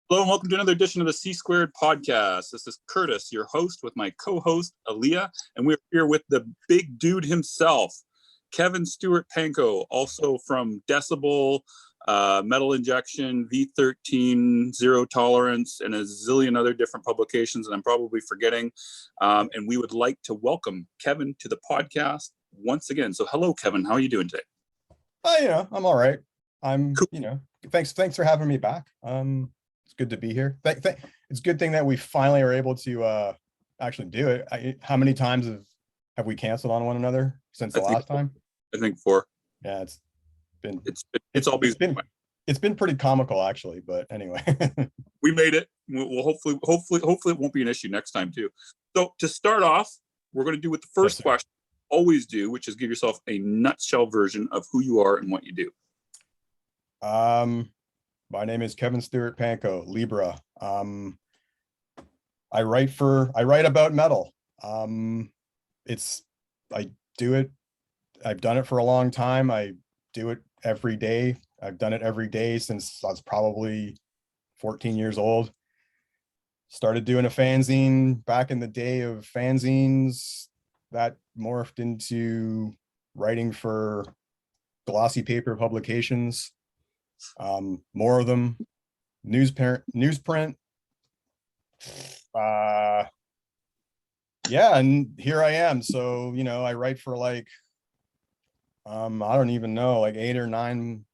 Hello and welcome to another edition of the C Squared podcast. This is Curtis, your host, with my co-host Aliyah, and we're here with the big dude himself, Kevin Stewart Panko, also from Decibel, Metal Injection, V13, Zero Tolerance, and a zillion other different publications that I'm probably forgetting. And we would like to welcome Kevin to the podcast once again. So hello, Kevin. How are you doing today? I'm all right. Cool. Thanks for having me back. It's good to be here. It's a good thing that we finally are able to actually do it. How many times have we canceled on one another since the last time? I think 4. Yeah, it's been pretty comical actually, but anyway. We made it. We'll hopefully it won't be an issue next time too. So to start off, we're going to do what the first question always do, which is give yourself a nutshell version of who you are and what you do. My name is Kevin Stewart Panko, Libra. I write about metal. I do it. I've done it for a long time. I do it every day. I've done it every day since I was probably 14 years old. Started doing a fanzine back in the day of fanzines that morphed into writing for glossy paper publications. More of them, newsprint. And here I am. So, I write for I don't even know, 8 or 9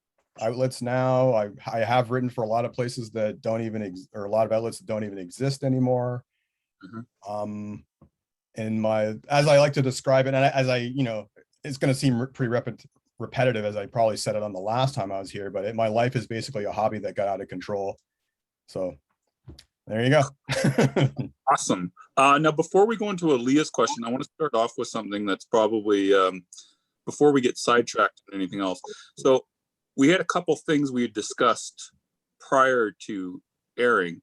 outlets now. I have written for a lot of places that don't even or a lot of outlets that don't even exist anymore. Mm-hmm. And as I like to describe it, and it's going to seem pretty repetitive, as I probably said it on the last time I was here, but my life is basically a hobby that got out of control. So there you go. Awesome. Now, before we go into Aliyah's question, I want to start off with something that's probably before we get sidetracked and anything else. So we had a couple things we had discussed prior to airing.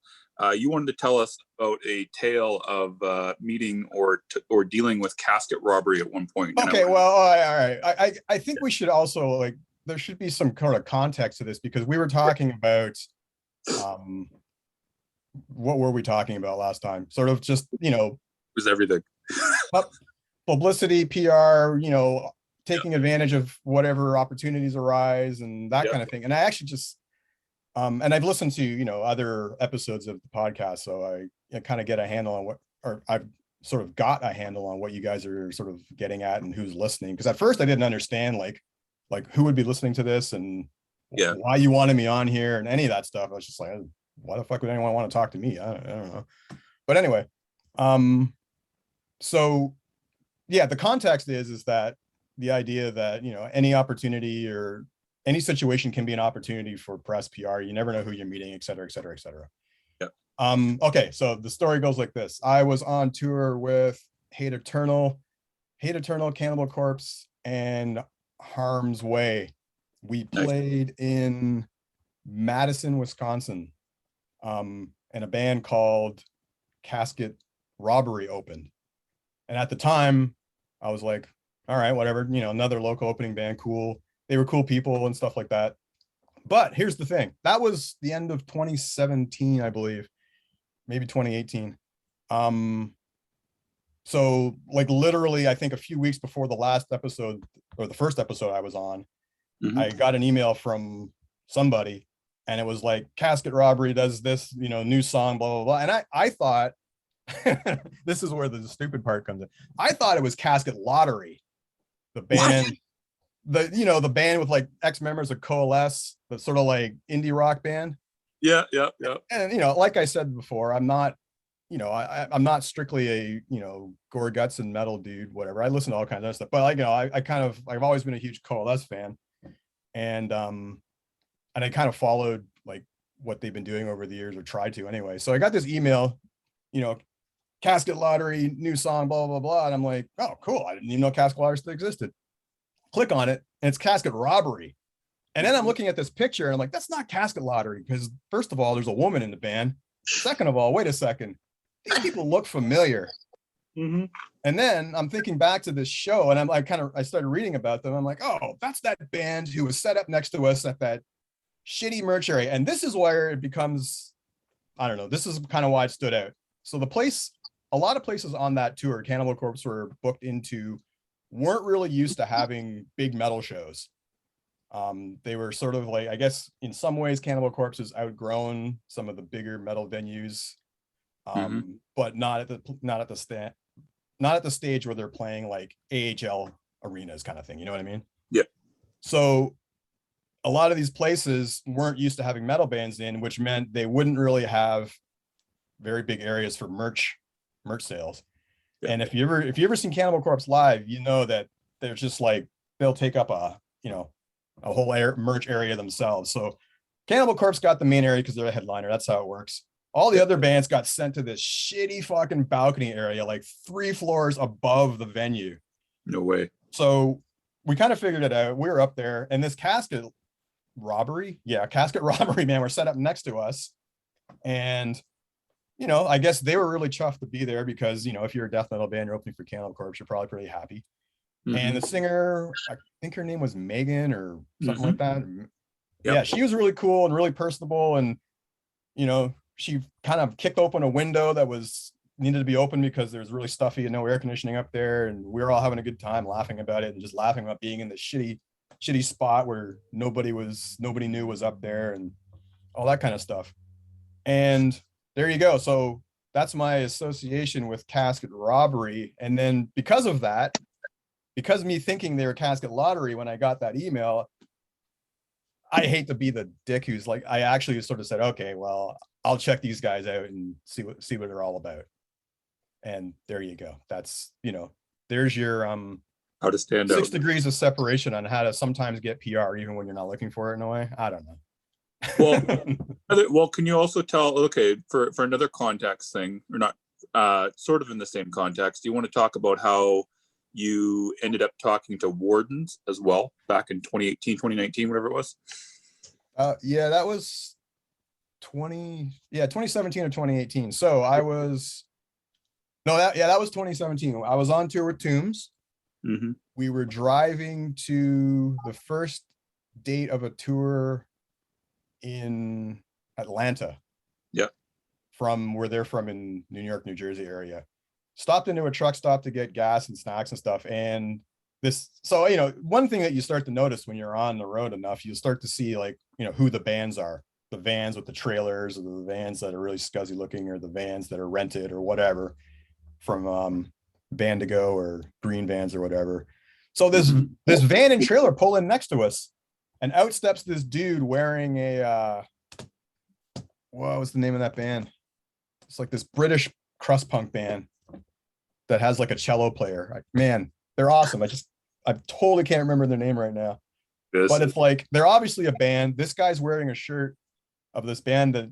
You wanted to tell us about a tale of meeting or dealing with casket robbery at one point. Okay, well, all right. I think we should also, there should be some kind of context to this, because we were talking about, what were we talking about last time? Sort of just, it was everything. Publicity, PR, taking advantage of whatever opportunities arise and that kind of thing. And I actually just, and I've listened to, other episodes of the podcast, so I kind of get a handle on I've sort of got a handle on what you guys are sort of getting at and who's listening. Because at first I didn't understand like who would be listening to this and why you wanted me on here and any of that stuff. I was just like, why the fuck would anyone want to talk to me? I don't know. But anyway, so yeah, the context is that the idea that, any opportunity or any situation can be an opportunity for press, PR. You never know who you're meeting, et cetera, et cetera, et cetera. Yeah. Okay, so the story goes like this. I was on tour with Hate Eternal, Cannibal Corpse, and Harm's Way. We played in Madison, Wisconsin, and a band called Casket Robbery opened. And at the time, I was like, all right, whatever, another local opening band, cool. They were cool people and stuff like that. But here's the thing. That was the end of 2017, I believe, maybe 2018. So literally, I think a few weeks before the last episode or the first episode I was on, I got an email from somebody and it was like, Casket Robbery does this, new song, blah, blah, blah. And I thought, this is where the stupid part comes in. I thought it was Casket Lottery, the band. The band with ex-members of Coalesce, the sort of indie rock band. Yeah. And like I said before, I'm not, I'm not strictly a gore guts and metal dude, whatever. I listen to all kinds of stuff, but I've always been a huge Coalesce fan, and I kind of followed what they've been doing over the years, or tried to anyway. So I got this email, Casket Lottery, new song, blah blah blah, and I'm like, oh cool, I didn't even know Casket Lottery still existed. Click on it and it's Casket Robbery. And then I'm looking at this picture and I'm like, that's not Casket Lottery, because first of all, there's a woman in the band. Second of all, wait a second, these people look familiar. Mm-hmm. And then I'm thinking back to this show and I started reading about them. I'm like, oh, that's that band who was set up next to us at that shitty merch area. And this is where it becomes I don't know, this is kind of why it stood out. So a lot of places on that tour Cannibal Corpse were booked into weren't really used to having big metal shows. They were sort of like, I guess in some ways Cannibal Corpse has outgrown some of the bigger metal venues, but not at the stage where they're playing like AHL arenas kind of thing, you know what I mean? Yeah. So a lot of these places weren't used to having metal bands in, which meant they wouldn't really have very big areas for merch sales. Yeah. And if you ever seen Cannibal Corpse live, you know that they're just like, they'll take up a whole merch area themselves. So Cannibal Corpse got the main area because they're a headliner. That's how it works. All the other bands got sent to this shitty fucking balcony area, like 3 floors above the venue. No way. So we kind of figured it out. We were up there, and this casket robbery, man, were set up next to us. And I guess they were really chuffed to be there because, if you're a death metal band, you're opening for Cannibal Corpse, you're probably pretty happy. And the singer, I think her name was Megan or something like that. Yep. Yeah, she was really cool and really personable. And, she kind of kicked open a window that needed to be open because there was really stuffy and no air conditioning up there. And we were all having a good time laughing about it and just laughing about being in this shitty spot where nobody knew was up there and all that kind of stuff. And there you go. So that's my association with casket robbery. And then because of that, because me thinking they were casket lottery, when I got that email, I hate to be the dick who's like, I actually sort of said, okay, well, I'll check these guys out and see what they're all about. And there you go. That's, there's your how to stand 6 out. degrees of separation on how to sometimes get PR even when you're not looking for it in a way. I don't know. Well, can you also tell, okay, for another context thing, or not, sort of in the same context, do you want to talk about how you ended up talking to Wardens as well back in 2018, 2019, whatever it was? Yeah, that was 2017 or 2018. So that was 2017. I was on tour with Tombs. We were driving to the first date of a tour in Atlanta. Yep. From where they're from in New York, New Jersey area. Stopped into a truck stop to get gas and snacks and stuff. And one thing that you start to notice when you're on the road enough, you start to see like, who the bands are. The vans with the trailers, or the vans that are really scuzzy looking, or the vans that are rented or whatever from Bandigo or Green Vans or whatever. So this van and trailer pull in next to us, and out steps this dude wearing a what was the name of that band? It's like this British crust punk band that has like a cello player. Man, they're awesome. I totally can't remember their name right now. But it's like, they're obviously a band. This guy's wearing a shirt of this band that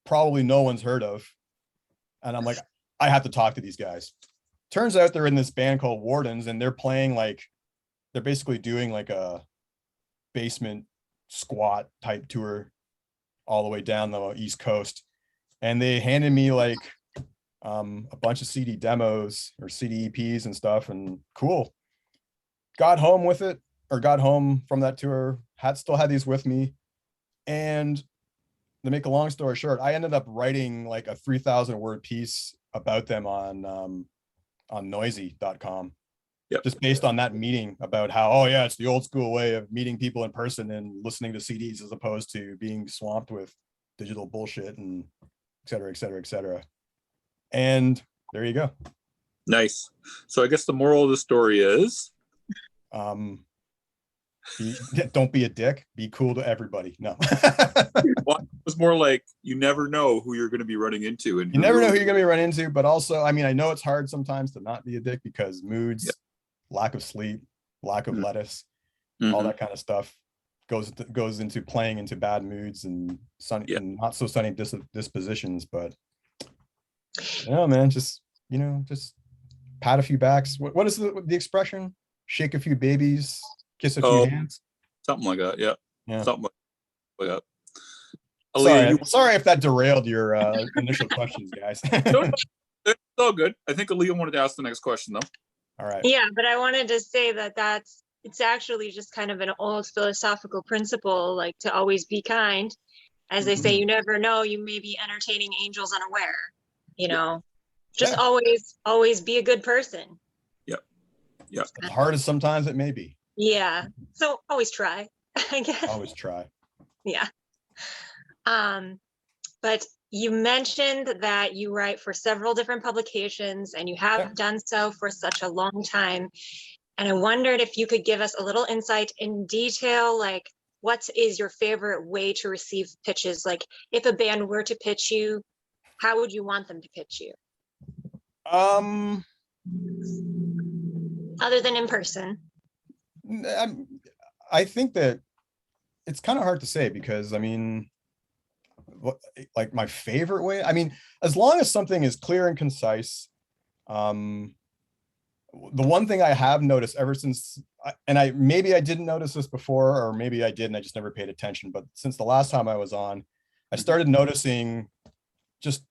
probably no one's heard of. And I'm like, I have to talk to these guys. Turns out they're in this band called Wardens, and they're basically doing like a basement squat type tour all the way down the East Coast. And they handed me like a bunch of CD demos or CD EPs and stuff, and cool. Got home from that tour, still had these with me. And to make a long story short, I ended up writing like a 3,000 word piece about them on noisy.com. Yep. Just based on that meeting about how, it's the old school way of meeting people in person and listening to CDs as opposed to being swamped with digital bullshit and et cetera, et cetera, et cetera. And there you go. Nice. So I guess the moral of the story is, don't be a dick. Be cool to everybody. No. Well, it was more like you never know who you're going to be running into, and you never know who you're going to be running into. But also, I mean, I know it's hard sometimes to not be a dick because moods, lack of sleep, lack of lettuce, all that kind of stuff goes into playing into bad moods and sunny and not so sunny dispositions. But man, just pat a few backs. What is the expression? Shake a few babies, kiss a few hands. Something like that. Yeah. Something like that. Sorry if that derailed your initial questions, guys. No, it's all good. I think Aliyah wanted to ask the next question, though. All right. Yeah, but I wanted to say it's actually just kind of an old philosophical principle, like to always be kind. as they say, you never know, you may be entertaining angels unaware, you know, just always be a good person. Yep. As hard as sometimes it may be. Yeah. So always try, I guess. Always try. Yeah. But you mentioned that you write for several different publications and you have done so for such a long time. And I wondered if you could give us a little insight in detail, like what is your favorite way to receive pitches? Like if a band were to pitch you, how would you want them to pitch you? Other than in person. I think that it's kind of hard to say because I mean, like my favorite way, I mean, as long as something is clear and concise. The one thing I have noticed ever since, and maybe I didn't notice this before, or maybe I did and I just never paid attention, but since the last time I was on, I started noticing just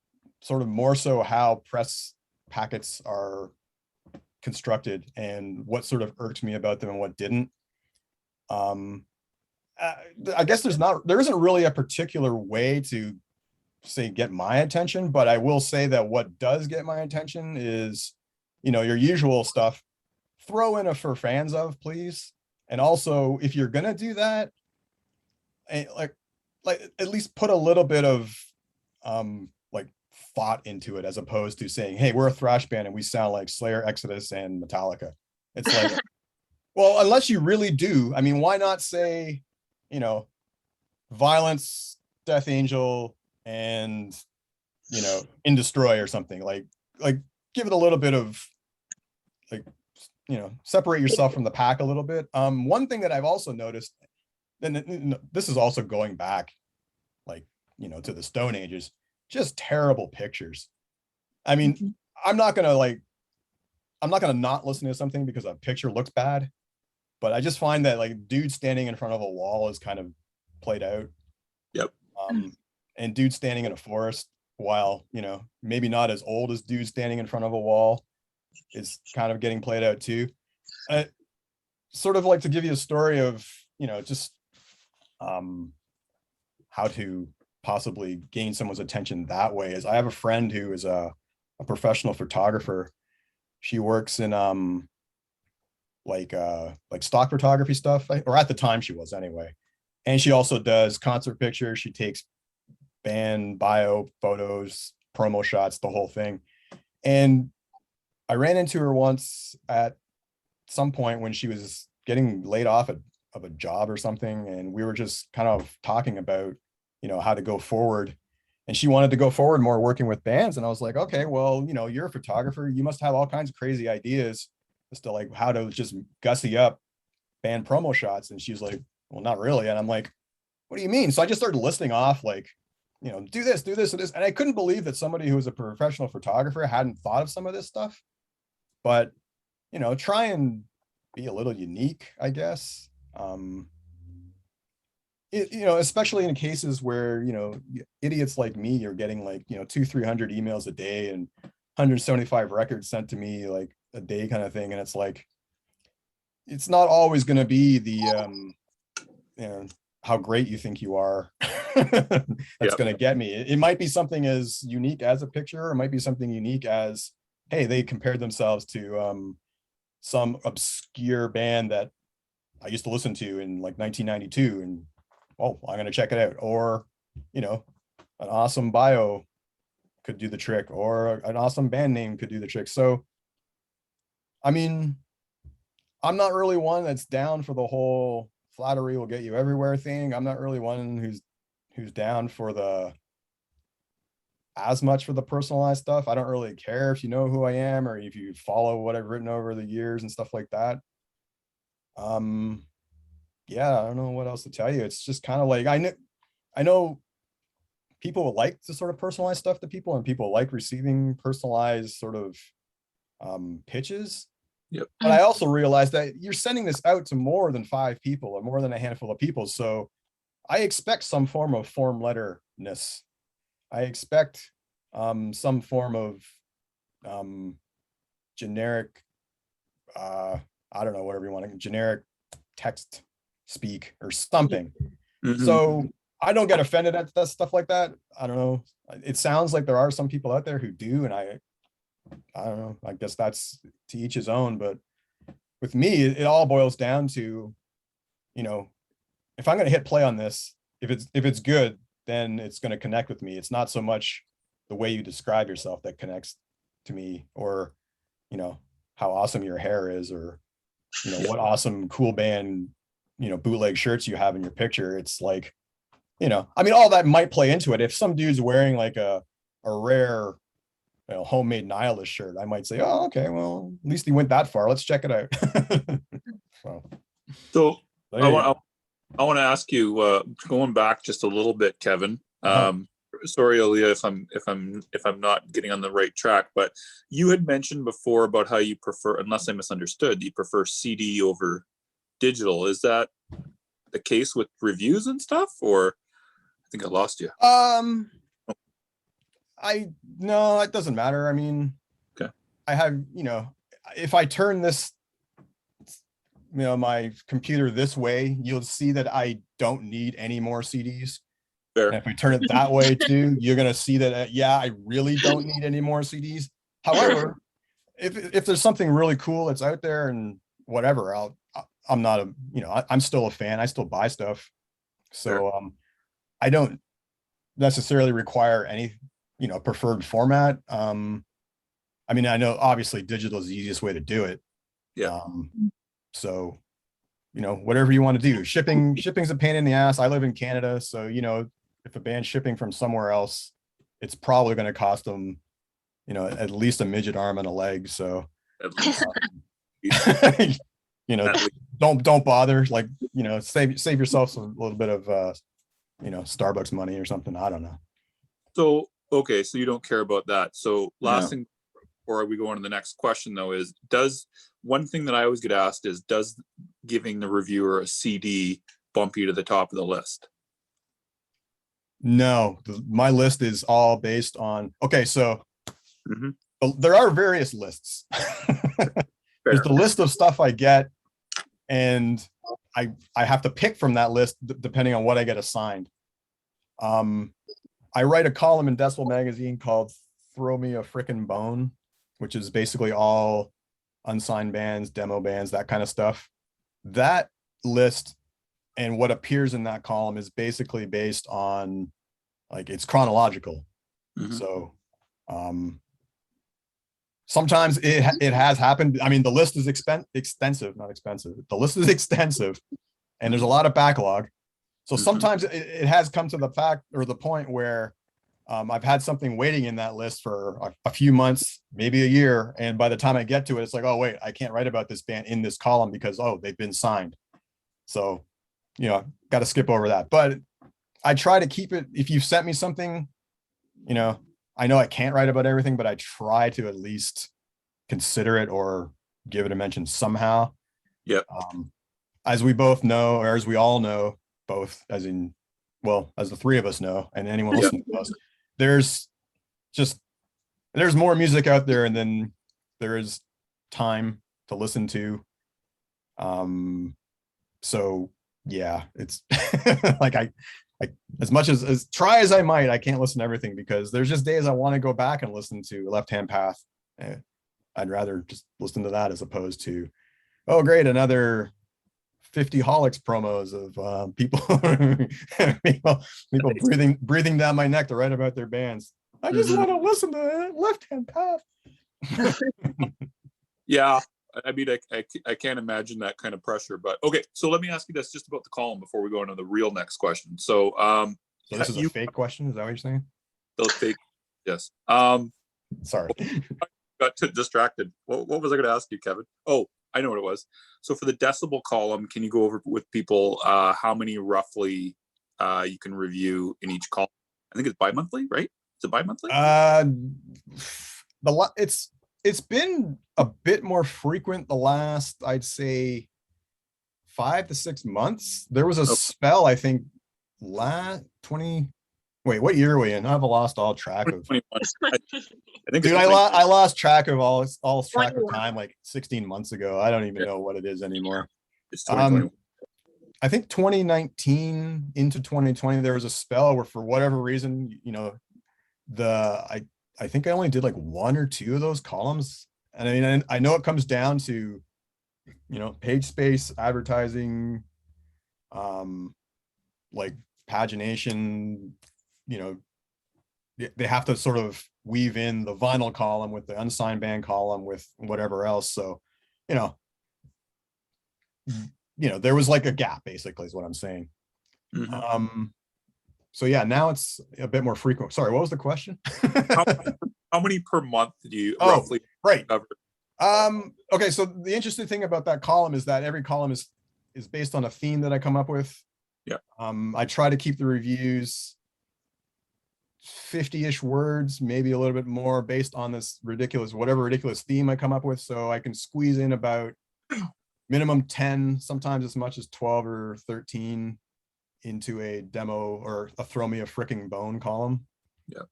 sort of more so how press packets are constructed and what sort of irked me about them and what didn't. I guess there isn't really a particular way to say get my attention, but I will say that what does get my attention is, you know, your usual stuff. Throw in a for fans of, please. And also, if you're gonna do that, like at least put a little bit of like thought into it, as opposed to saying, hey, we're a thrash band and we sound like Slayer, Exodus, and Metallica. It's like, well, unless you really do, I mean, why not say, you know, Violence, Death Angel, and, you know, In Destroy or something, like give it a little bit of, like, you know, separate yourself from the pack a little bit. One thing that I've also noticed, and this is also going back, like, you know, to the Stone Ages, just terrible pictures. I mean, I'm not gonna not listen to something because a picture looks bad, but I just find that like dude standing in front of a wall is kind of played out. Yep. And dude standing in a forest, while, you know, maybe not as old as dude standing in front of a wall, is kind of getting played out too. I sort of like to give you a story of, you know, just how to possibly gain someone's attention that way. Is I have a friend who is a professional photographer. She works in like stock photography stuff, or at the time she was anyway. And she also does concert pictures. She takes band bio photos, promo shots, the whole thing. And I ran into her once at some point when she was getting laid off of a job or something, and we were just kind of talking about, you know, how to go forward. And she wanted to go forward more working with bands. And I was like, okay, well, you know, you're a photographer, you must have all kinds of crazy ideas as to like how to just gussy up band promo shots. And she's like, well, not really. And I'm like, what do you mean? So I just started listing off, like, you know, do this, do this, and this. And I couldn't believe that somebody who was a professional photographer hadn't thought of some of this stuff. But, you know, try and be a little unique, I guess. You know, especially in cases where, you know, idiots like me are getting like, you know, 200-300 emails a day and 175 records sent to me like a day kind of thing. And it's like, it's not always going to be the, you know, how great you think you are that's going to get me. It might be something as unique as a picture, or it might be something unique as, hey, they compared themselves to some obscure band that I used to listen to in like 1992, and oh, I'm going to check it out. Or, you know, an awesome bio could do the trick, or an awesome band name could do the trick. So, I mean, I'm not really one that's down for the whole flattery will get you everywhere thing. I'm not really one who's down for as much for the personalized stuff. I don't really care if you know who I am or if you follow what I've written over the years and stuff like that. Yeah, I don't know what else to tell you. It's just kind of like, I know people would like to sort of personalize stuff to people, and people like receiving personalized sort of pitches. Yep. But I also realized that you're sending this out to more than 5 people or more than a handful of people. So I expect some form of form letterness. I expect some form of generic, I don't know, whatever you want, generic text speak or something. So I don't get offended at that stuff like that. I don't know. It sounds like there are some people out there who do, and I don't know. I guess that's to each his own. But with me, it all boils down to, you know, if I'm going to hit play on this, if it's good, then it's going to connect with me. It's not so much the way you describe yourself that connects to me, or, you know, how awesome your hair is, or, you know, what awesome cool band, you know, bootleg shirts you have in your picture. It's like, you know, I mean, all that might play into it. If some dude's wearing like a rare, you know, homemade Nihilist shirt, I might say, oh, okay, well, at least he went that far. Let's check it out. So I want to ask you, going back just a little bit, Kevin. Sorry, Aliyah, if I'm not getting on the right track, but you had mentioned before about how you prefer, unless I misunderstood, you prefer CD over digital. Is that the case with reviews and stuff, or I think I lost you? No, it doesn't matter. I mean, okay. I have, you know, if I turn this, you know, my computer this way, you'll see that I don't need any more CDs. Fair. And if I turn it that way too, you're going to see that, yeah, I really don't need any more CDs. However, if there's something really cool that's out there and whatever, I'm not a, you know, I'm still a fan. I still buy stuff. So, I don't necessarily require any, you know, preferred format. I mean, I know obviously digital is the easiest way to do it. Yeah. So, you know, whatever you want to do. Shipping's a pain in the ass. I live in Canada, so, you know, if a band's shipping from somewhere else, it's probably going to cost them, you know, at least a midget arm and a leg. So, you know, don't bother. Like, you know, save yourself a little bit of, you know, Starbucks money or something. I don't know. So, okay, so you don't care about that. So last thing before we go on to the next question though is, one thing that I always get asked is, does giving the reviewer a CD bump you to the top of the list? No, my list is all based on, okay, so there are various lists. There's the list of stuff I get, and I have to pick from that list depending on what I get assigned. I write a column in Decibel magazine called Throw Me a Frickin' Bone, which is basically all unsigned bands, demo bands, that kind of stuff. That list and what appears in that column is basically based on, like, it's chronological. So sometimes it has happened. I mean, the list is extensive, not expensive. The list is extensive and there's a lot of backlog. So sometimes it has come to the fact or the point where I've had something waiting in that list for a few months, maybe a year. And by the time I get to it, it's like, oh, wait, I can't write about this band in this column because, oh, they've been signed. So, you know, got to skip over that. But I try to keep it. If you've sent me something, you know I can't write about everything, but I try to at least consider it or give it a mention somehow. Yep. As we both know, or as we all know, both as in, well, as the three of us know, and anyone listening to us, there's more music out there, and then there is time to listen to. So yeah, it's like I as much as try as I might, I can't listen to everything because there's just days I want to go back and listen to Left Hand Path. I'd rather just listen to that as opposed to, oh great, another 50 Holics promos of people people breathing down my neck to write about their bands. I just want to listen to Left Hand Path. Yeah, I mean, I can't imagine that kind of pressure. But okay, so let me ask you this just about the column before we go into the real next question. So, so this is a fake question. Is that what you're saying? The fake, yes. Sorry, got distracted. What was I going to ask you, Kevin? Oh, I know what it was. So for the decibel column, can you go over with people how many roughly you can review in each column? I think it's bi-monthly, right? Is it bi-monthly? It's been a bit more frequent the last, I'd say, 5 to 6 months. There was a spell, I think, wait, what year are we in? I've lost all track of. I think, dude, I lost track of all track of time like 16 months ago. I don't even know what it is anymore. It's 2021. I think 2019 into 2020, there was a spell where for whatever reason, I think I only did like one or two of those columns. And I mean, I know it comes down to, page space, advertising, like pagination, they have to sort of weave in the vinyl column with the unsigned band column with whatever else. So, there was like a gap, basically, is what I'm saying. Mm-hmm. So yeah, now it's a bit more frequent. Sorry, what was the question? How many per month do you roughly right cover? Okay, so the interesting thing about that column is that every column is based on a theme that I come up with. Yeah. I try to keep the reviews 50-ish words, maybe a little bit more, based on this whatever ridiculous theme I come up with. So I can squeeze in about minimum 10, sometimes as much as 12 or 13 into a demo or a throw me a fricking bone column. Yeah.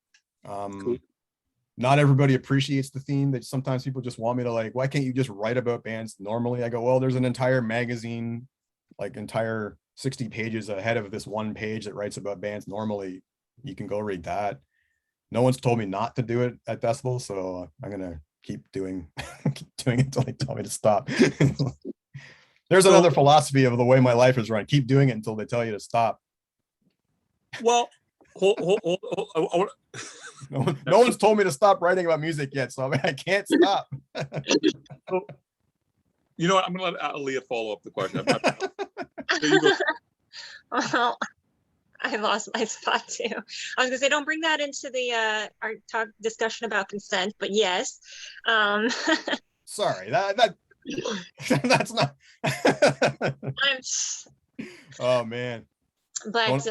Cool. Not everybody appreciates the theme. That sometimes people just want me to why can't you just write about bands normally? I go, well, there's an entire magazine, like entire 60 pages ahead of this one page that writes about bands normally. You can go read that. No one's told me not to do it at Decibel, so I'm gonna keep doing it until they tell me to stop. There's another philosophy of the way my life is run. Keep doing it until they tell you to stop. Well, no one's told me to stop writing about music yet, so I can't stop. You know what? I'm going to let Aliyah follow up the question. Well, I lost my spot too. I was going to say, don't bring that into the our talk discussion about consent, but yes. Sorry, that's not. Oh man. But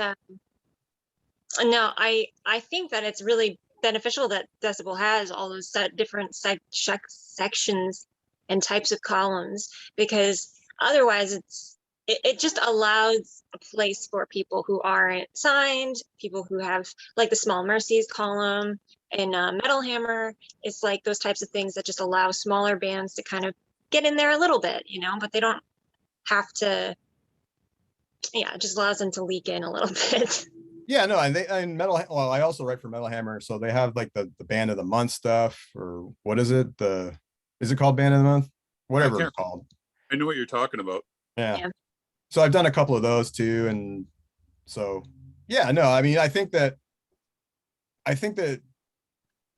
no, I think that it's really beneficial that Decibel has all those different sections and types of columns, because otherwise it just allows a place for people who aren't signed, people who have like the Small Mercies column and Metal Hammer. It's like those types of things that just allow smaller bands to kind of get in there a little bit, but they don't have to. Yeah, it just allows them to leak in a little bit. Yeah, no, and Metal. Well, I also write for Metal Hammer, so they have like the band of the month stuff, or what is it? Is it called band of the month? Whatever it's called. I know what you're talking about. Yeah. So I've done a couple of those too, and so yeah, no, I mean, I think that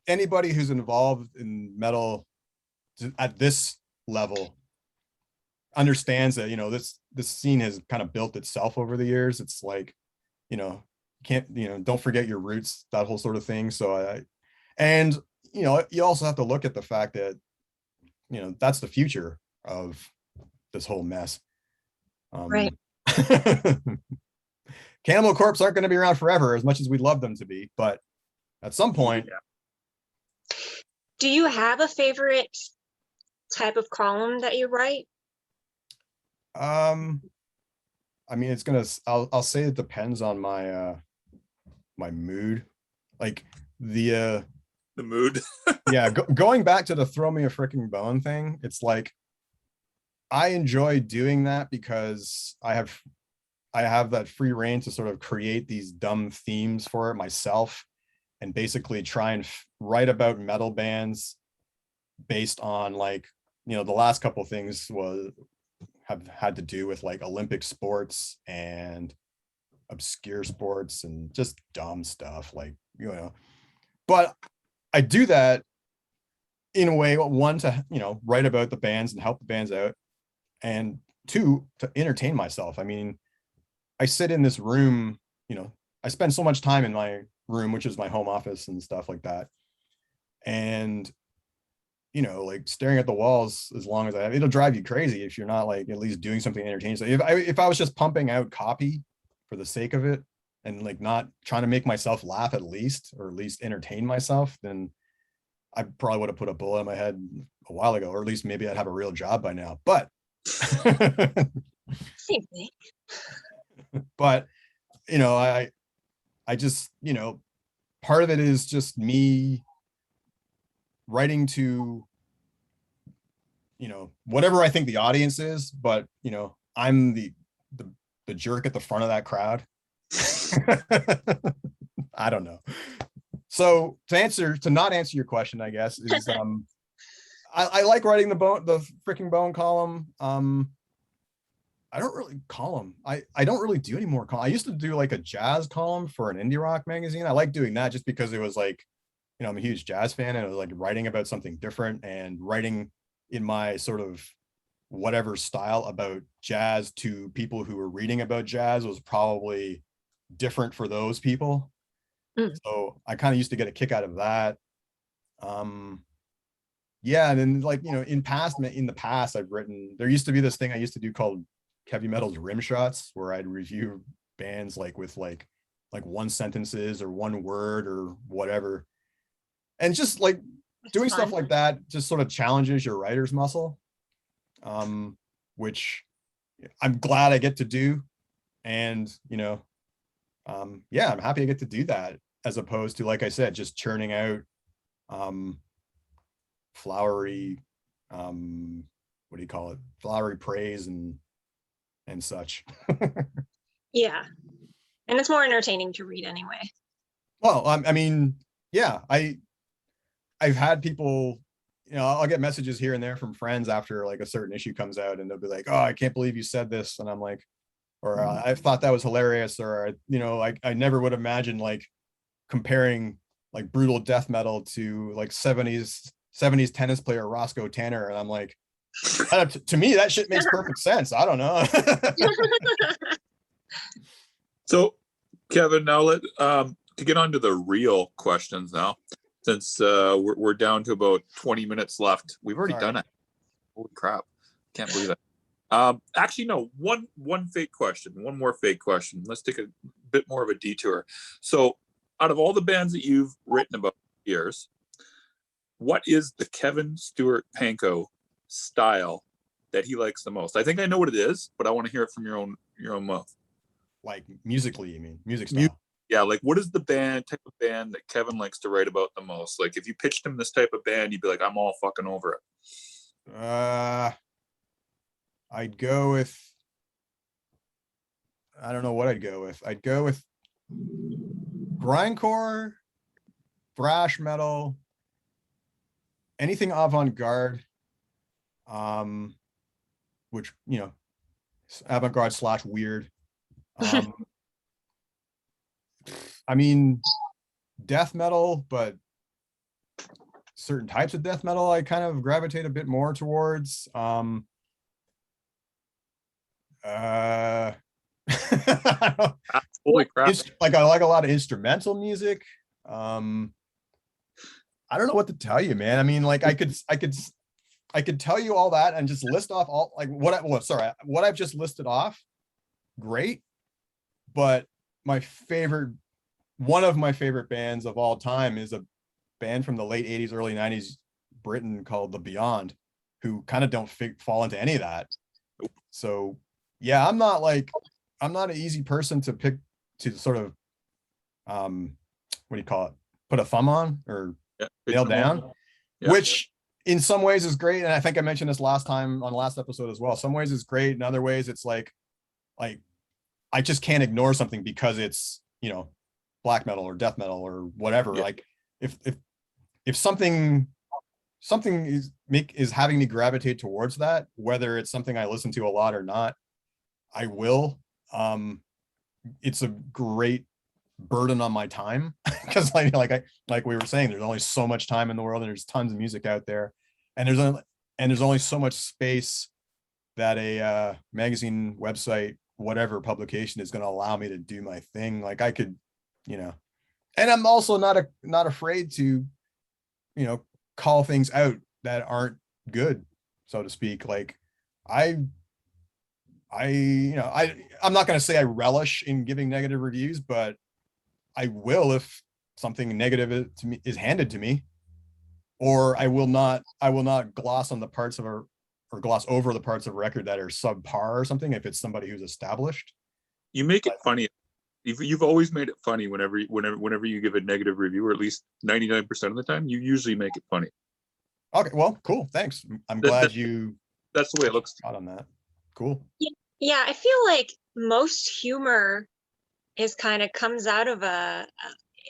anybody who's involved in metal at this level understands that this scene has kind of built itself over the years. It's like, don't forget your roots, that whole sort of thing. So you also have to look at the fact that that's the future of this whole mess. Right. Cannibal Corpse aren't going to be around forever, as much as we'd love them to be, but at some point. Yeah. Do you have a favorite type of column that you write? I mean, I'll say it depends on my my mood, like the mood. Yeah, going back to the throw me a freaking bone thing, it's like I enjoy doing that because I have that free reign to sort of create these dumb themes for it myself, and basically try and write about metal bands based on the last couple of things have had to do with like Olympic sports and obscure sports and just dumb stuff, but I do that in a way, one, to write about the bands and help the bands out, and two, to entertain myself. I mean, I sit in this room, I spend so much time in my room, which is my home office and stuff like that, and like staring at the walls as long as it'll drive you crazy if you're not like at least doing something entertaining. So if I was just pumping out copy for the sake of it and like not trying to make myself laugh at least, or at least entertain myself, then I probably would have put a bullet in my head a while ago, or at least maybe I'd have a real job by now. But same thing. But I just part of it is just me writing to whatever I think the audience is, but I'm the the jerk at the front of that crowd. I don't know. So to not answer your question, I guess, is I like writing the freaking bone column. I don't really column. I don't really do any more column. I used to do like a jazz column for an indie rock magazine. I like doing that just because it was like, you know, I'm a huge jazz fan, and it was like writing about something different and writing in my sort of whatever style about jazz to people who were reading about jazz was probably different for those people. So I kind of used to get a kick out of that. Yeah, and then like, you know, in the past I've written, there used to be this thing I used to do called Heavy Metal's Rim Shots, where I'd review bands like with like one sentences or one word or whatever, and just like doing stuff like that just sort of challenges your writer's muscle, which I'm glad I get to do. And you know, yeah, I'm happy I get to do that, as opposed to, like I said, just churning out flowery, what do you call it, flowery praise and such. Yeah, and it's more entertaining to read anyway. Well, I mean, yeah, I've had people, you know, I'll get messages here and there from friends after like a certain issue comes out, and they'll be like, "Oh, I can't believe you said this," and I'm like, or I thought that was hilarious, or you know, like I never would imagine like comparing like brutal death metal to like 70s tennis player Roscoe Tanner, and I'm like, to me that shit makes perfect sense. I don't know. So Kevin, now to get on to the real questions now, since we're down to about 20 minutes left. We've already done it. Holy crap, can't believe it. Actually, no, one fake question, one more fake question. Let's take a bit more of a detour. So out of all the bands that you've written about years, what is the Kevin Stewart Panko style that he likes the most? I think I know what it is, but I want to hear it from your own mouth. Like musically, you mean music style? Yeah, like what is the type of band that Kevin likes to write about the most? Like if you pitched him this type of band, you'd be like, I'm all fucking over it. I'd go with, I don't know what I'd go with. I'd go with grindcore, thrash metal, anything avant-garde, which, you know, avant-garde / weird. I mean, death metal, but certain types of death metal I kind of gravitate a bit more towards. Holy crap. Like I like a lot of instrumental music. I don't know what to tell you, man. I mean, like I could tell you all that and just list off all like what I've just listed off. Great. But one of my favorite bands of all time is a band from the late 80s, early 90s Britain called The Beyond, who kind of don't fall into any of that. So yeah, I'm not an easy person to pick to sort of what do you call it, put a thumb on or nail down, which in some ways is great. And I think I mentioned this last time on the last episode as well. Some ways it's great. In other ways it's like I just can't ignore something because it's, you know, black metal or death metal or whatever. Yeah. Like if something is having me gravitate towards that, whether it's something I listen to a lot or not, I will. It's a great burden on my time because like we were saying, there's only so much time in the world and there's tons of music out there, and there's only so much space that a magazine, website, whatever publication is going to allow me to do my thing. Like I could, you know, and I'm also not afraid to, you know, call things out that aren't good, so to speak. Like I'm not going to say I relish in giving negative reviews, but I will if something negative is handed to me, or I will not gloss on the parts of or gloss over the parts of a record that are subpar or something if it's somebody who's established. You make it funny. You've always made it funny whenever you give a negative review, or at least 99% of the time, you usually make it funny. Okay, well, cool. Thanks. I'm glad you. That's the way it looks on that. Cool. Yeah, I feel like most humor is kind of comes out of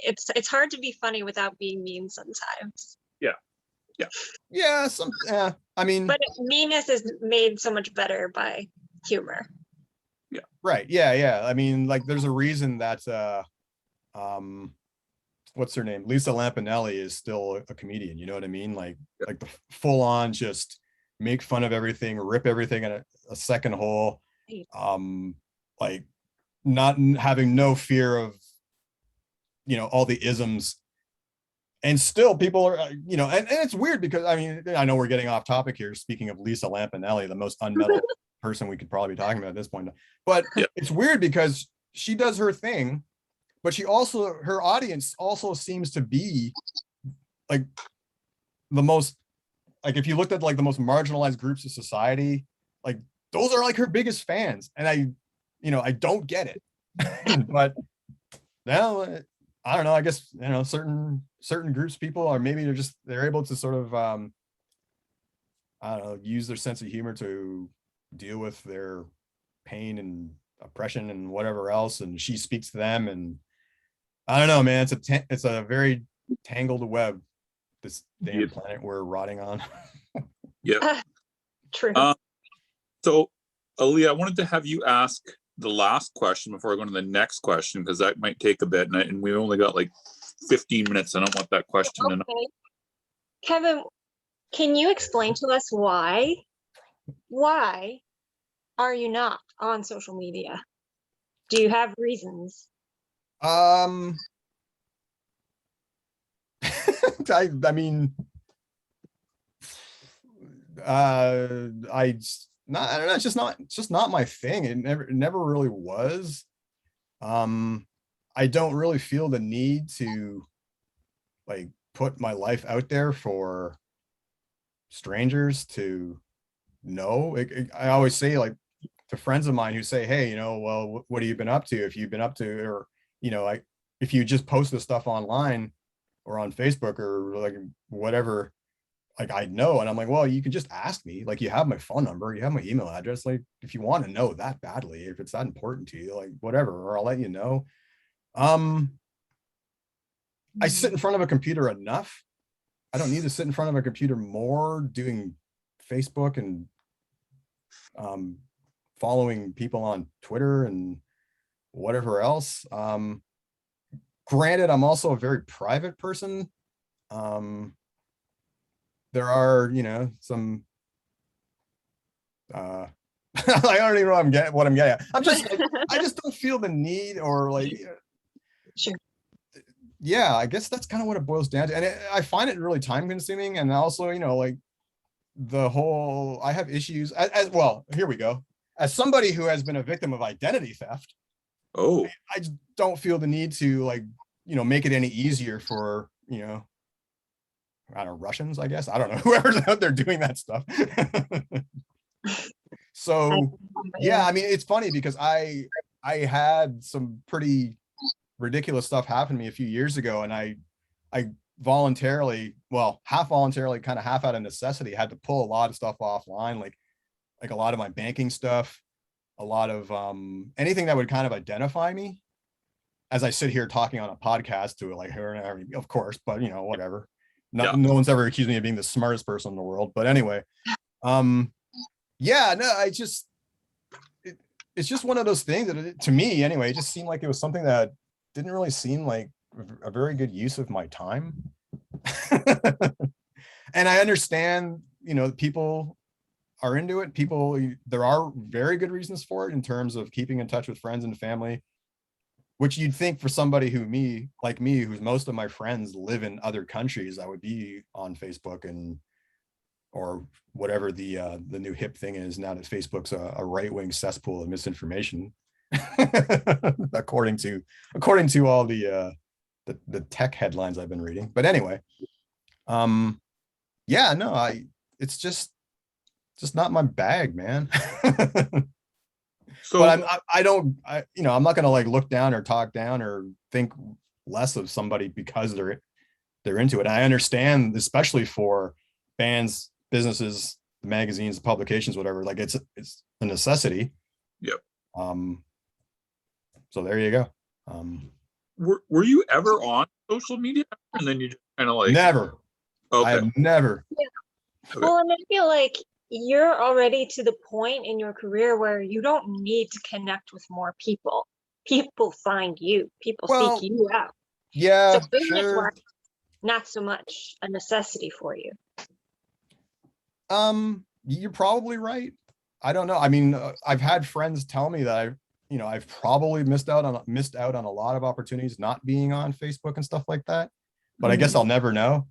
it's hard to be funny without being mean sometimes. Yeah, I mean, but meanness is made so much better by humor. Right. Yeah. I mean, like, there's a reason that what's her name? Lisa Lampanelli is still a comedian. You know what I mean? Like the full on just make fun of everything, rip everything in a second hole. Like not having no fear of, all the isms. And still people are, and it's weird because, I mean, I know we're getting off topic here. Speaking of Lisa Lampanelli, the most unmetal person we could probably be talking about at this point. But it's weird because she does her thing, but her audience also seems to be like the most, like, if you looked at like the most marginalized groups of society, like those are like her biggest fans. And I don't get it. But now, I don't know, I guess, certain groups of people are, maybe they're able to sort of, I don't know, use their sense of humor to deal with their pain and oppression and whatever else. And she speaks to them, and I don't know, man, it's a very tangled web, this damn planet we're rotting on. True. So Aliyah, I wanted to have you ask the last question before I go to the next question, because that might take a bit, and we only got like 15 minutes. I don't want that question. Okay. Kevin, can you explain to us why are you not on social media? Do you have reasons? I mean, I don't know, it's just not my thing. It never really was. I don't really feel the need to like put my life out there for strangers to know. I always say, like, to friends of mine who say, hey, well, what have you been up to? If you've been up to, or, like, if you just post this stuff online or on Facebook or like whatever, like, I'd know. And I'm like, well, you can just ask me. Like, you have my phone number, you have my email address. Like, if you want to know that badly, if it's that important to you, like, whatever, or I'll let you know. I sit in front of a computer enough. I don't need to sit in front of a computer more doing Facebook and following people on Twitter and whatever else. Granted, I'm also a very private person. There are, some I don't even know what I'm getting at. I just don't feel the need, or like, Sure. Yeah, I guess that's kind of what it boils down to. And I find it really time consuming. And also, like, the whole, I have issues as well. Here we go. As somebody who has been a victim of identity theft, I just don't feel the need to, like, make it any easier for, I don't know, Russians, I guess. I don't know, whoever's out there doing that stuff. So, yeah, I mean, it's funny because I had some pretty ridiculous stuff happen to me a few years ago, and I voluntarily, well, half voluntarily, kind of half out of necessity, had to pull a lot of stuff offline, like a lot of my banking stuff, a lot of anything that would kind of identify me, as I sit here talking on a podcast to, like, her, of course, but whatever. No one's ever accused me of being the smartest person in the world. But anyway, yeah, no, it's just one of those things that, to me anyway, it just seemed like it was something that didn't really seem like a very good use of my time. And I understand, people are into it. There are very good reasons for it in terms of keeping in touch with friends and family, which you'd think for somebody like me, who's most of my friends live in other countries, I would be on Facebook or whatever the new hip thing is now, that Facebook's a right-wing cesspool of misinformation. according to all the tech headlines I've been reading. But anyway, yeah, no, it's just not my bag, man. So, but I'm not gonna, like, look down or talk down or think less of somebody because they're into it. And I understand, especially for bands, businesses, magazines, publications, whatever, like, it's a necessity. Yep. So there you go. Were you ever on social media, and then you just kind of like Never? Okay. I've never. Okay. Well, and I feel like you're already to the point in your career where you don't need to connect with more people. People find you. People seek you out. Yeah, so business sure. work, not so much a necessity for you. You're probably right. I don't know. I mean, I've had friends tell me that I've probably missed out on a lot of opportunities not being on Facebook and stuff like that. But I guess I'll never know.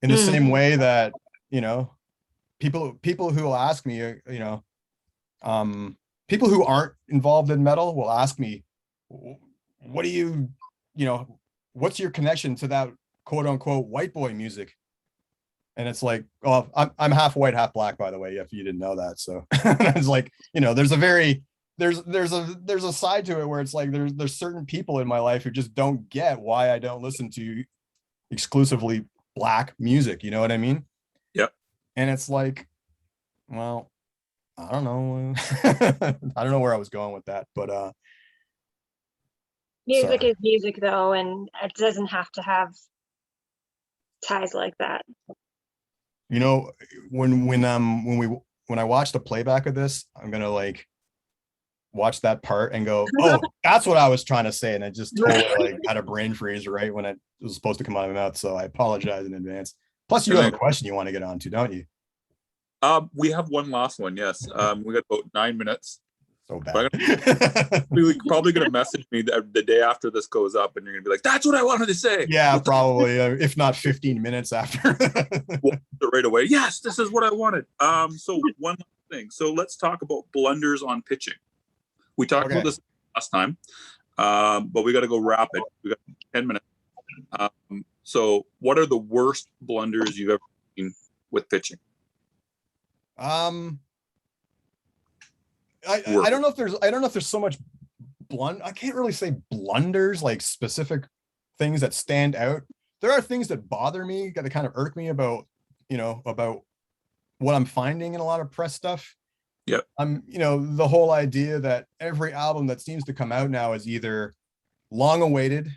In the same way that, people who will ask me, people who aren't involved in metal will ask me, what do you, what's your connection to that quote unquote white boy music? And it's like, oh, I'm half white, half black, by the way, if you didn't know that. So it's like, there's a side to it where it's like there's certain people in my life who just don't get why I don't listen to exclusively black music. You know what I mean? Yep. And it's like, well, I don't know. I don't know where I was going with that, but music is music though, and it doesn't have to have ties like that. When I watch the playback of this, I'm gonna like watch that part and go, oh, that's what I was trying to say, and I just totally had a brain freeze right when it was supposed to come out of my mouth. So I apologize in advance. Plus, you have a question you want to get on to, don't you? We have one last one. Yes. We got about 9 minutes. So bad. You're probably gonna message me the day after this goes up, and you're gonna be like, "That's what I wanted to say." Yeah, probably. If not 15 minutes after. Right away. Yes, this is what I wanted. So one last thing. So let's talk about blunders on pitching. We talked about this last time, but we got to go rapid. We got 10 minutes. So what are the worst blunders you've ever seen with pitching? I don't know if there's so much I can't really say blunders, like specific things that stand out. There are things that bother me, that kind of irk me about what I'm finding in a lot of press stuff. Yep. The whole idea that every album that seems to come out now is either long awaited,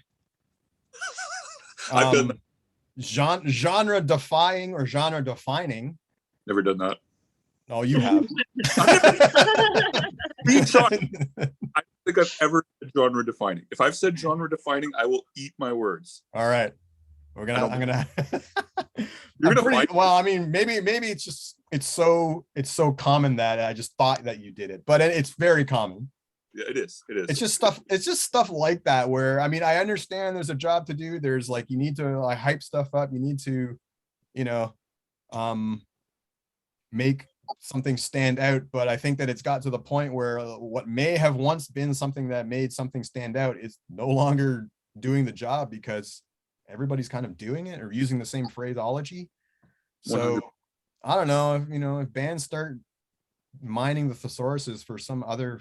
genre defying or genre defining. Never done that. Oh, you have. I think I've ever said genre defining. If I've said genre defining, I will eat my words. All right. I'm gonna You're gonna well, I mean, maybe it's so common that I just thought that you did it, but it's very common. Yeah, it is. It's just stuff like that where, I mean, I understand there's a job to do. There's like, you need to like hype stuff up. You need to, make something stand out. But I think that it's got to the point where what may have once been something that made something stand out is no longer doing the job because everybody's kind of doing it or using the same phraseology. So 100. I don't know, if bands start mining the thesauruses for some other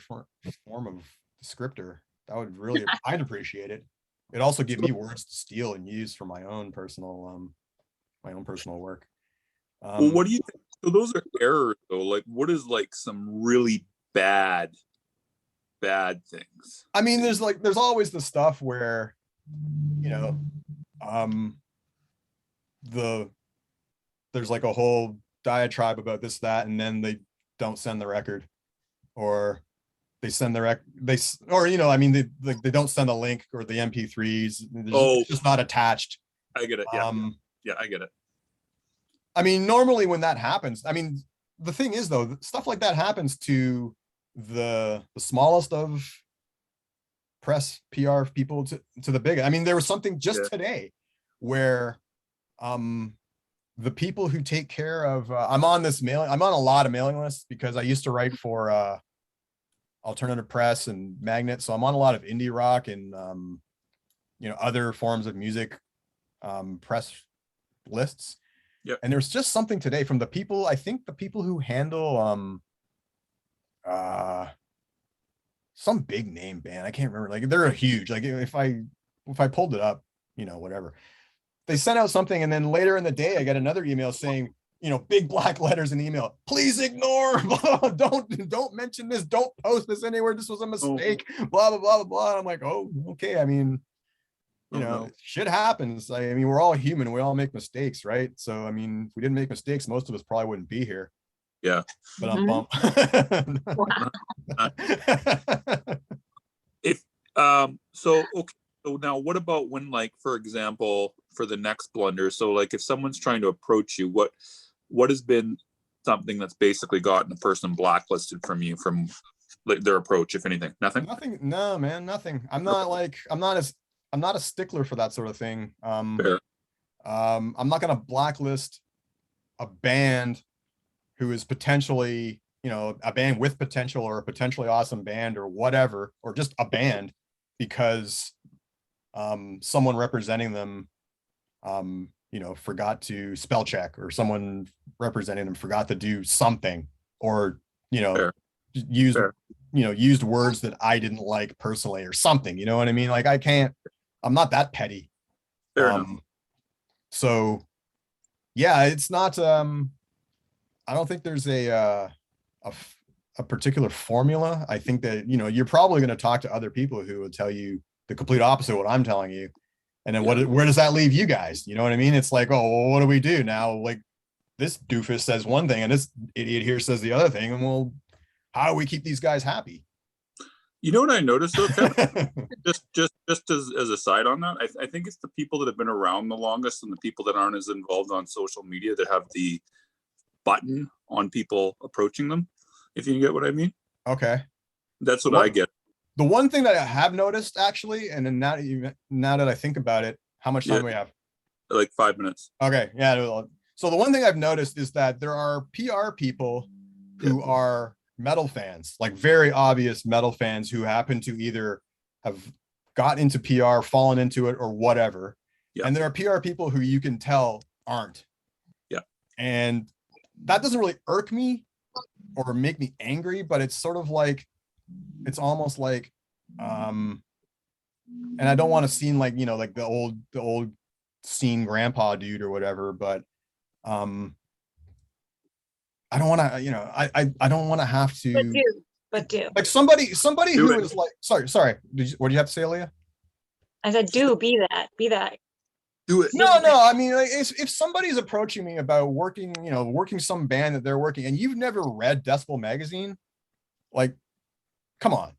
form of descriptor, that would really, I'd appreciate it. It'd also give me words to steal and use for my own personal work. Well, what do you think? So those are errors though. Like, what is like some really bad things? I mean, there's always the stuff where, there's like a whole diatribe about this, that, and then they don't send the record, or they send the they don't send the link or the MP3s. It's just not attached. I get it. Yeah. Yeah, I get it. I mean, normally when that happens, I mean, the thing is though, stuff like that happens to the smallest of press PR people to the big. I mean, there was something just today where the people who take care of I'm on a lot of mailing lists because I used to write for alternative press and Magnet, so I'm on a lot of indie rock and other forms of music press lists. Yep. And there's just something today from the people who handle some big name band. I can't remember. Like, they're huge. Like, if I pulled it up, whatever. They sent out something, and then later in the day, I got another email saying, big black letters in email. Please ignore. Don't mention this. Don't post this anywhere. This was a mistake. Blah blah blah blah blah. And I'm like, oh, okay. I mean, shit happens. I mean, we're all human. We all make mistakes, right? So I mean, if we didn't make mistakes, most of us probably wouldn't be here. Yeah. But I'm bummed. So okay. So now what about when, like, for example, for the next blunder, so like if someone's trying to approach you, what has been something that's basically gotten a person blacklisted from you, from like their approach, if anything? Nothing? No, man, nothing. I'm not a stickler for that sort of thing. Fair. I'm not gonna blacklist a band who is potentially, a band with potential, or a potentially awesome band, or whatever, or just a band, because someone representing them forgot to spell check, or someone representing them forgot to do something, or Fair. used words that I didn't like personally, or something. You know what I mean? Like, I'm not that petty. Fair enough. So yeah, it's not I don't think there's a particular formula. I think that you're probably going to talk to other people who will tell you the complete opposite of what I'm telling you. And then where does that leave you guys? You know what I mean? It's like, oh, well, what do we do now? Like, this doofus says one thing and this idiot here says the other thing. And well, how do we keep these guys happy? You know what I noticed though, Kevin? just as a side on that, I think it's the people that have been around the longest and the people that aren't as involved on social media that have the button on people approaching them, if you get what I mean. Okay. That's what I get. The one thing that I have noticed, actually, and then now that I think about it, how much time do we have? Like 5 minutes. Okay. Yeah. So the one thing I've noticed is that there are PR people who are metal fans, like very obvious metal fans, who happen to either have got into PR, fallen into it, or whatever. Yeah. And there are PR people who you can tell aren't. Yeah. And that doesn't really irk me or make me angry, but it's sort of like, it's almost like, and I don't want to seem like, like the old scene grandpa dude or whatever, but I don't want to, I don't want to have to, but do like somebody who is like, sorry. What do you have to say, Aliyah? I said, be that. Do it. No. I mean, like, if somebody's approaching me about working some band that they're working, and you've never read Decibel magazine, like, come on.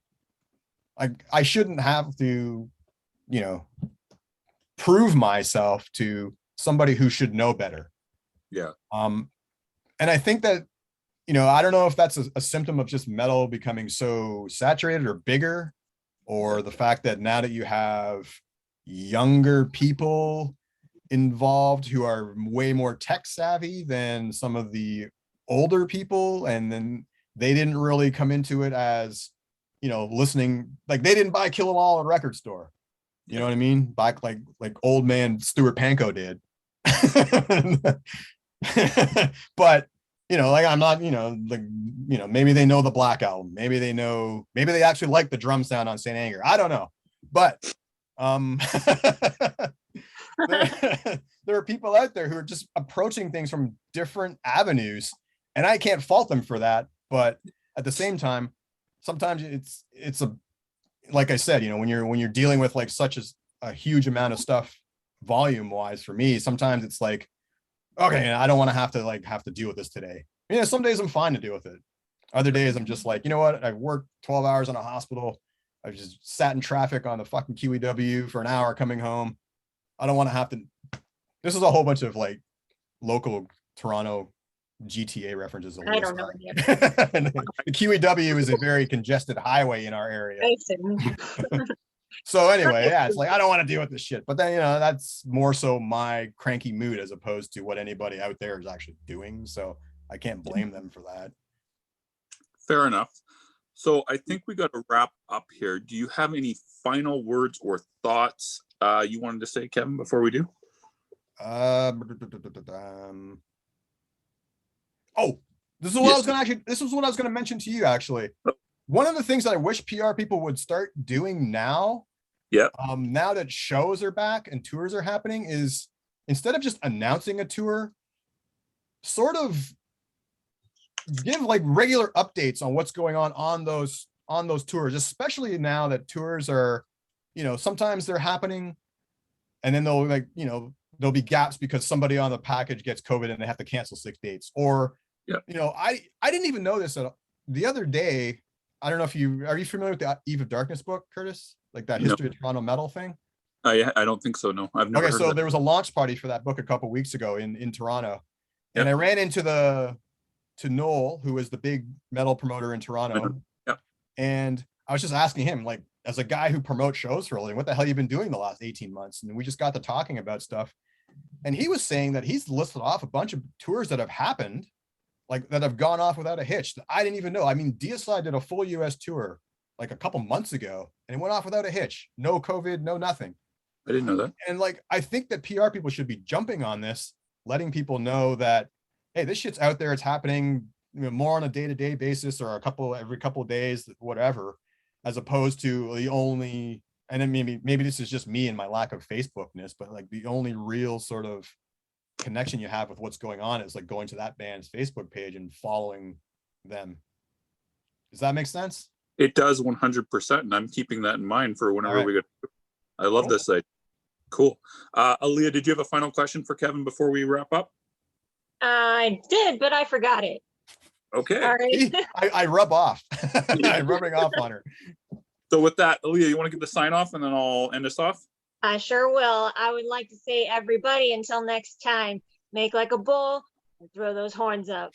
I shouldn't have to, prove myself to somebody who should know better. Yeah. And I think that, I don't know if that's a symptom of just metal becoming so saturated or bigger, or the fact that now that you have younger people involved who are way more tech savvy than some of the older people, and then they didn't really come into it as, listening, like they didn't buy Kill 'Em All at a record store. You know what I mean? Back like old man Stewart Panko did. But, like, I'm not, maybe they know the Black Album. Maybe they actually like the drum sound on Saint Anger. I don't know. But there are people out there who are just approaching things from different avenues, and I can't fault them for that. But at the same time, sometimes it's a, like I said, when you're dealing with like such a huge amount of stuff volume wise, for me, sometimes it's like, okay, I don't want to have to deal with this today. Some days I'm fine to deal with it. Other days I'm just like, you know what? I worked 12 hours in a hospital. I just sat in traffic on the fucking QEW for an hour coming home. I don't want to have to. This is a whole bunch of like local Toronto GTA references. I don't know. The QEW is a very congested highway in our area. So anyway, yeah, it's like, I don't want to deal with this shit. But then, that's more so my cranky mood as opposed to what anybody out there is actually doing. So I can't blame them for that. Fair enough. So I think we got to wrap up here. Do you have any final words or thoughts you wanted to say, Kevin, before we do? This is what I was going to mention to you, actually. One of the things that I wish PR people would start doing now, now that shows are back and tours are happening, is instead of just announcing a tour, sort of give like regular updates on what's going on those tours, especially now that tours are, sometimes they're happening and then they'll there'll be gaps because somebody on the package gets COVID and they have to cancel 6 dates. Or, I didn't even know this the other day. I don't know if are you familiar with the Eve of Darkness book, Curtis? Like that History of Toronto Metal thing? I don't think so. No, I've never heard of that. There was a launch party for that book a couple weeks ago in Toronto. And I ran into Noel, who is the big metal promoter in Toronto. And I was just asking him, like, as a guy who promotes shows for a living, what the hell have you been doing the last 18 months? And we just got to talking about stuff. And he was saying that he's listed off a bunch of tours that have happened, like that have gone off without a hitch. That I didn't even know. I mean, DSI did a full US tour like a couple months ago and it went off without a hitch. No COVID, no nothing. I didn't know that. And like, I think that PR people should be jumping on this, letting people know that, hey, this shit's out there. It's happening more on a day-to-day basis or every couple of days, whatever, as opposed to the only, and then maybe this is just me and my lack of Facebookness, but like the only real sort of connection you have with what's going on is like going to that band's Facebook page and following them. Does that make sense? It does 100%. And I'm keeping that in mind for whenever we get. I love this site. Cool. Aliyah, did you have a final question for Kevin before we wrap up? I did, but I forgot it. Okay. All right. I rub off. I'm rubbing off on her. So with that, Aliyah, you want to give the sign off and then I'll end us off? I sure will. I would like to say, everybody, until next time, make like a bull and throw those horns up.